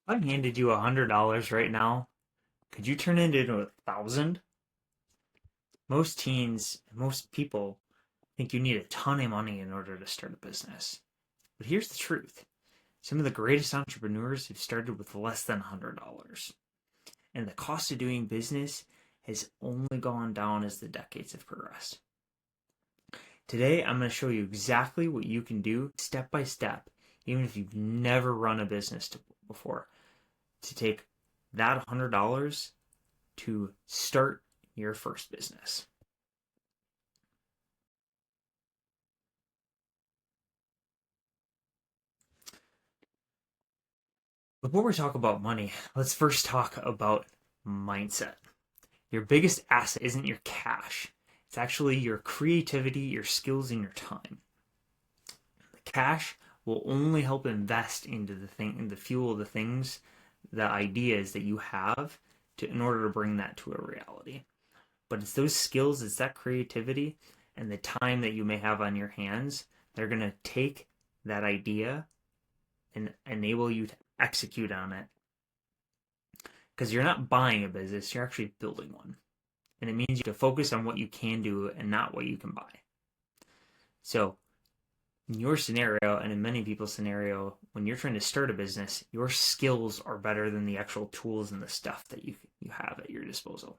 I handed you $100 right now. Could you turn it into 1,000? Most teens, most people think you need a ton of money in order to start a business. But here's the truth. Some of the greatest entrepreneurs have started with less than $100. And the cost of doing business has only gone down as the decades have progressed. Today, I'm going to show you exactly what you can do step by step, even if you've never run a business before, to take that $100 to start your first business. Before we talk about money, let's first talk about mindset. Your biggest asset isn't your cash. It's actually your creativity, your skills, and your time. The cash will only help invest into the fuel, the things, the ideas that you have in order to bring that to a reality. But it's those skills, it's that creativity, and the time that you may have on your hands. They're going to take that idea and enable you to execute on it. Because you're not buying a business, you're actually building one. And it means you have to focus on what you can do and not what you can buy. So, in your scenario, and in many people's scenario, when you're trying to start a business, your skills are better than the actual tools and the stuff that you have at your disposal.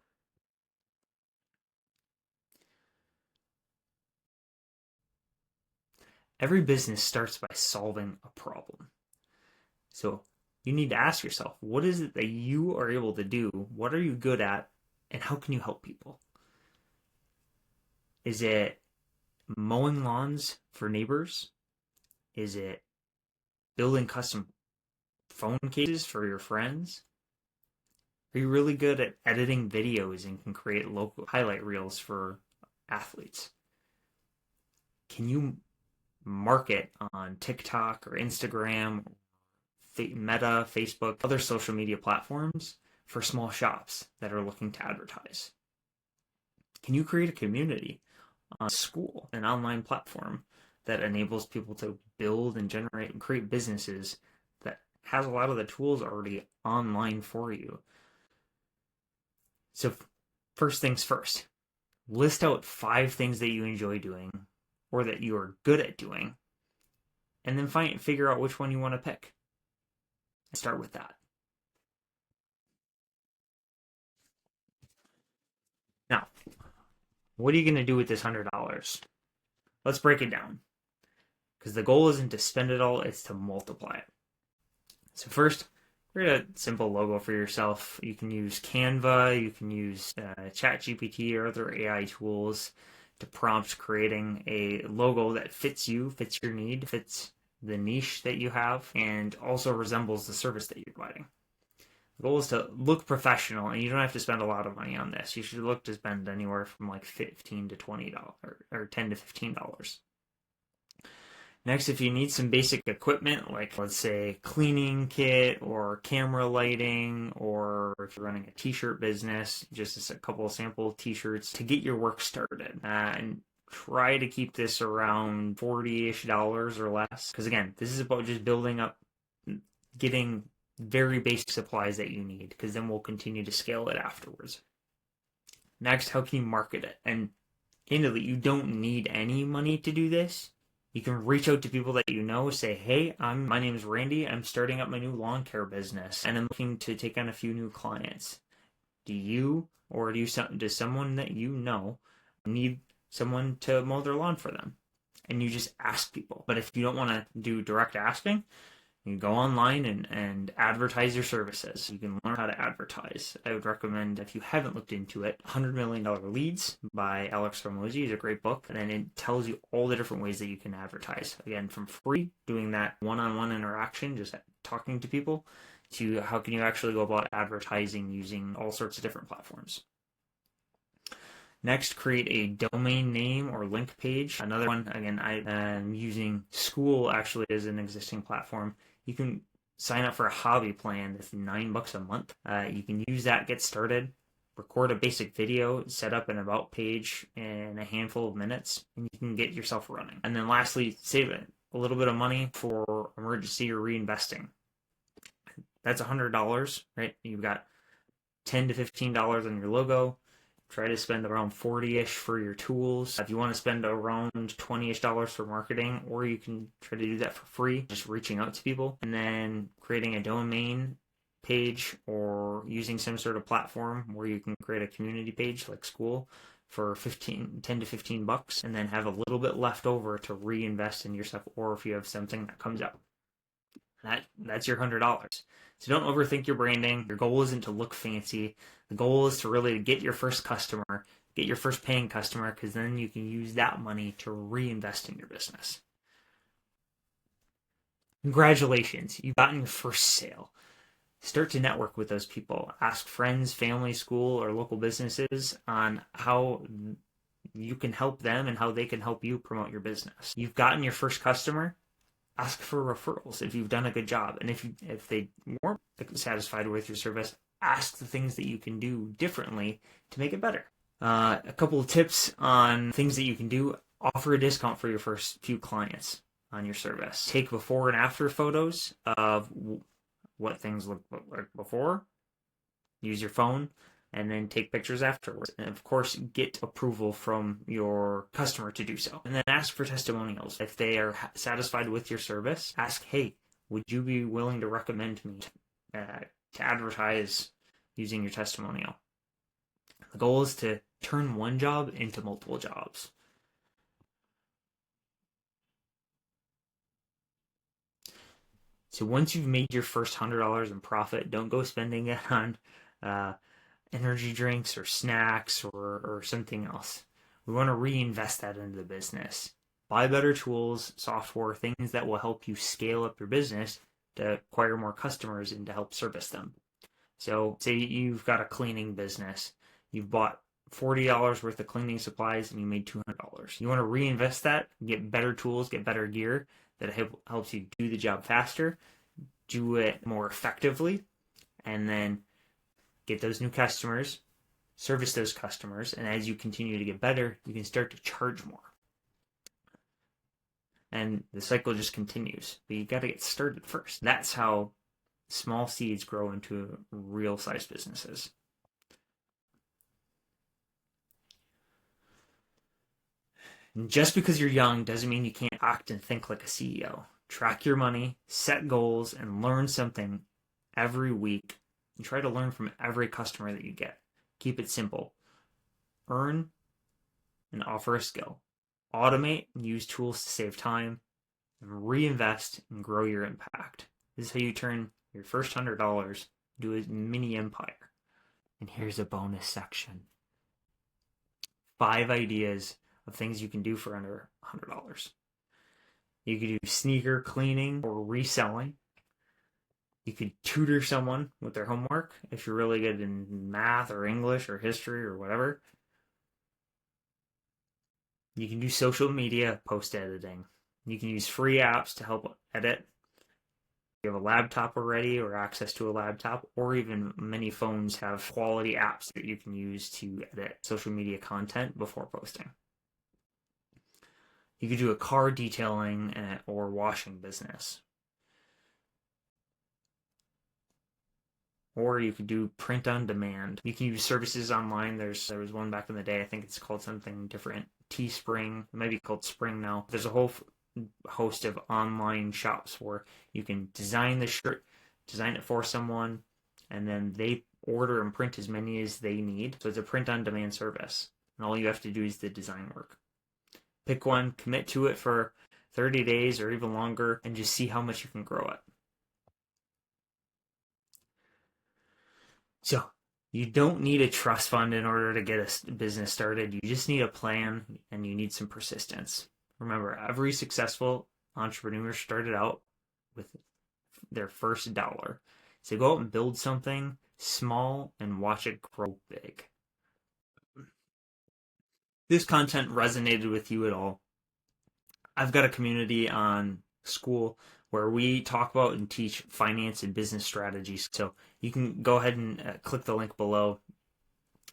Every business starts by solving a problem. So you need to ask yourself, what is it that you are able to do? What are you good at? And how can you help people? Is it mowing lawns for neighbors? Is it building custom phone cases for your friends? Are you really good at editing videos and can create local highlight reels for athletes? Can you market on TikTok or Instagram, Meta, Facebook, other social media platforms for small shops that are looking to advertise? Can you create a community on school, an online platform that enables people to build and generate and create businesses that has a lot of the tools already online for you? So, first things first, list out 5 things that you enjoy doing or that you are good at doing, and then figure out which one you want to pick. Start with that. Now, what are you going to do with this $100? Let's break it down. Because the goal isn't to spend it all, it's to multiply it. So first, create a simple logo for yourself. You can use Canva, you can use ChatGPT or other AI tools to prompt creating a logo that fits you, fits your need, fits the niche that you have, and also resembles the service that you're providing. The goal is to look professional, and you don't have to spend a lot of money on this. You should look to spend anywhere from like $15 to $20 or $10 to $15. Next, if you need some basic equipment, like let's say cleaning kit or camera lighting, or if you're running a t-shirt business, just a couple of sample t-shirts to get your work started. And try to keep this around $40-ish or less. Because again, this is about just building up, getting very basic supplies that you need, because then we'll continue to scale it afterwards. Next, how can you market it? And candidly, you don't need any money to do this. You can reach out to people that you know, say, hey, my name is Randy. I'm starting up my new lawn care business and I'm looking to take on a few new clients. Do you or does someone that you know need someone to mow their lawn for them? And you just ask people. But if you don't want to do direct asking, you can go online and advertise your services. You can learn how to advertise. I would recommend, if you haven't looked into it, $100 Million Leads by Alex Hormozi is a great book. And then it tells you all the different ways that you can advertise. Again, from free, doing that one-on-one interaction, just talking to people, to how can you actually go about advertising using all sorts of different platforms. Next, create a domain name or link page. Another one, again, I am using School actually as an existing platform. You can sign up for a hobby plan that's $9 a month. You can use that, get started, record a basic video, set up an about page in a handful of minutes, and you can get yourself running. And then lastly, save a little bit of money for emergency or reinvesting. That's $100, right? You've got $10 to $15 on your logo. Try to spend around 40-ish for your tools. If you want to spend around $20-ish for marketing, or you can try to do that for free, just reaching out to people, and then creating a domain page or using some sort of platform where you can create a community page like school for 10 to 15 bucks, and then have a little bit left over to reinvest in yourself, or if you have something that comes up. That's your $100. So don't overthink your branding. Your goal isn't to look fancy. The goal is to really get your first customer, get your first paying customer, because then you can use that money to reinvest in your business. Congratulations, you've gotten your first sale. Start to network with those people. Ask friends, family, school, or local businesses on how you can help them and how they can help you promote your business. You've gotten your first customer. Ask for referrals if you've done a good job. And if they weren't satisfied with your service, ask the things that you can do differently to make it better. A couple of tips on things that you can do. Offer a discount for your first few clients on your service. Take before and after photos of what things look like before. Use your phone. And then take pictures afterwards. And of course, get approval from your customer to do so. And then ask for testimonials. If they are satisfied with your service, ask, hey, would you be willing to recommend me to advertise using your testimonial? The goal is to turn one job into multiple jobs. So once you've made your first $100 in profit, don't go spending it on energy drinks or snacks or something else. We want to reinvest that into the business. Buy better tools, software, things that will help you scale up your business to acquire more customers and to help service them. So say you've got a cleaning business. You've bought $40 worth of cleaning supplies and you made $200. You want to reinvest that, get better tools, get better gear that helps you do the job faster, do it more effectively, and then get those new customers, service those customers, and as you continue to get better, you can start to charge more. And the cycle just continues, but you got to get started first. That's how small seeds grow into real size businesses. And just because you're young doesn't mean you can't act and think like a CEO. Track your money, set goals, and learn something every week. And try to learn from every customer that you get. Keep it simple. Earn and offer a skill. Automate and use tools to save time. And reinvest and grow your impact. This is how you turn your first $100 into a mini empire. And here's a bonus section. 5 ideas of things you can do for under $100. You could do sneaker cleaning or reselling. You could tutor someone with their homework if you're really good in math or English or history or whatever. You can do social media post editing. You can use free apps to help edit. You have a laptop already or access to a laptop, or even many phones have quality apps that you can use to edit social media content before posting. You could do a car detailing or washing business. Or you could do print on demand. You can use services online. There was one back in the day. I think it's called something different. Teespring. It might be called Spring now. There's a whole host of online shops where you can design the shirt, design it for someone, and then they order and print as many as they need. So it's a print on demand service. And all you have to do is the design work. Pick one, commit to it for 30 days or even longer, and just see how much you can grow it. So you don't need a trust fund in order to get a business started. You just need a plan and you need some persistence. Remember, every successful entrepreneur started out with their first dollar. So go out and build something small and watch it grow big. This content resonated with you at all. I've got a community on School where we talk about and teach finance and business strategies. So you can go ahead and click the link below.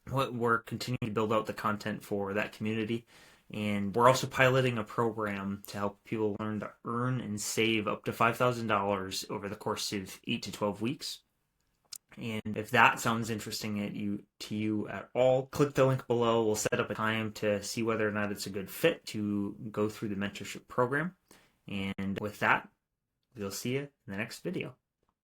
We're continuing to build out the content for that community. And we're also piloting a program to help people learn to earn and save up to $5,000 over the course of 8 to 12 weeks. And if that sounds interesting to you at all, click the link below. We'll set up a time to see whether or not it's a good fit to go through the mentorship program. And with that, we'll see you in the next video.